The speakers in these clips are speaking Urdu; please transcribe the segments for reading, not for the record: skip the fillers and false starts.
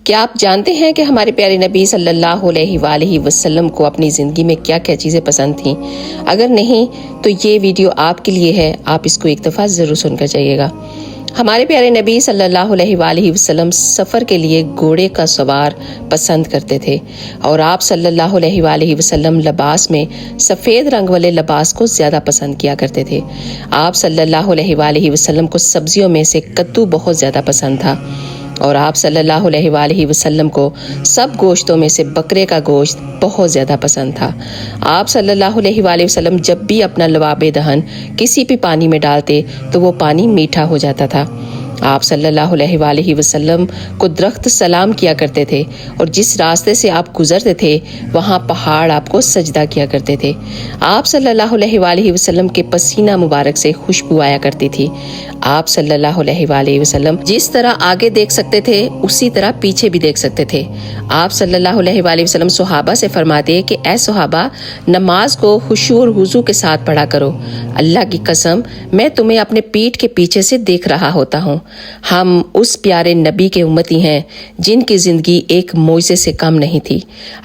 کیا آپ جانتے ہیں کہ ہمارے پیارے نبی صلی اللہ علیہ وآلہ وسلم کو اپنی زندگی میں کیا کیا چیزیں پسند تھیں؟ اگر نہیں تو یہ ویڈیو آپ کے لیے ہے، آپ اس کو ایک دفعہ ضرور سن کر جائیے گا۔ ہمارے پیارے نبی صلی اللہ علیہ وآلہ وسلم سفر کے لیے گھوڑے کا سوار پسند کرتے تھے، اور آپ صلی اللہ علیہ وآلہ وسلم لباس میں سفید رنگ والے لباس کو زیادہ پسند کیا کرتے تھے۔ آپ صلی اللہ علیہ وآلہ وسلم کو سبزیوں میں سے کدو بہت زیادہ پسند تھا، اور آپ صلی اللہ علیہ وآلہ وسلم کو سب گوشتوں میں سے بکرے کا گوشت بہت زیادہ پسند تھا۔ آپ صلی اللہ علیہ وآلہ وسلم جب بھی اپنا لعاب دہن کسی بھی پانی میں ڈالتے تو وہ پانی میٹھا ہو جاتا تھا۔ آپ صلی اللہ علیہ وآلہ وسلم کو درخت سلام کیا کرتے تھے، اور جس راستے سے آپ گزرتے تھے وہاں پہاڑ آپ کو سجدہ کیا کرتے تھے۔ آپ صلی اللہ علیہ وآلہ وسلم کے پسینہ مبارک سے خوشبو آیا کرتی تھی۔ آپ صلی اللہ علیہ وآلہ وسلم جس طرح آگے دیکھ سکتے تھے اسی طرح پیچھے بھی دیکھ سکتے تھے۔ آپ صلی اللہ علیہ وآلہ وسلم صحابہ سے فرماتے کہ اے صحابہ، نماز کو خشوع اور وضو کے ساتھ پڑھا کرو۔ اللہ کی قسم، میں تمہیں اپنے پیٹھ کے پیچھے سے دیکھ رہا ہوتا ہوں۔ ہم اس پیارے نبی کے امتی ہیں جن کی زندگی ایک معجزے سے کم نہیں تھی۔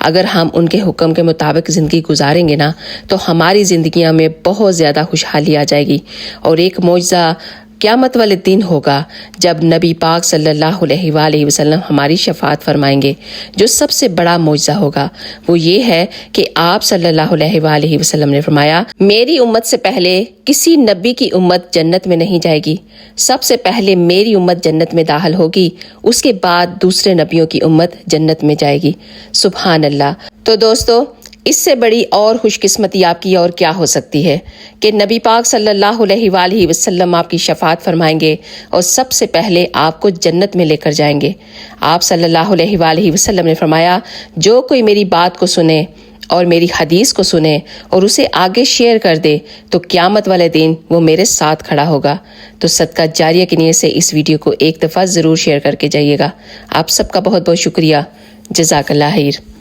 اگر ہم ان کے حکم کے مطابق زندگی گزاریں گے نا تو ہماری زندگیاں میں بہت زیادہ خوشحالی آ جائے گی، اور ایک معجزہ قیامت والے دن ہوگا جب نبی پاک صلی اللہ علیہ وآلہ وسلم ہماری شفاعت فرمائیں گے۔ جو سب سے بڑا معجزہ ہوگا وہ یہ ہے کہ آپ صلی اللہ علیہ وآلہ وسلم نے فرمایا، میری امت سے پہلے کسی نبی کی امت جنت میں نہیں جائے گی، سب سے پہلے میری امت جنت میں داخل ہوگی، اس کے بعد دوسرے نبیوں کی امت جنت میں جائے گی۔ سبحان اللہ۔ تو دوستو، اس سے بڑی اور خوش قسمتی آپ کی اور کیا ہو سکتی ہے کہ نبی پاک صلی اللہ علیہ وآلہ وسلم آپ کی شفاعت فرمائیں گے اور سب سے پہلے آپ کو جنت میں لے کر جائیں گے۔ آپ صلی اللہ علیہ وآلہ وسلم نے فرمایا، جو کوئی میری بات کو سنے اور میری حدیث کو سنے اور اسے آگے شیئر کر دے تو قیامت والے دن وہ میرے ساتھ کھڑا ہوگا۔ تو صدقہ جاریہ کی نیت سے اس ویڈیو کو ایک دفعہ ضرور شیئر کر کے جائیے گا۔ آپ سب کا بہت بہت شکریہ۔ جزاک اللہ خیر۔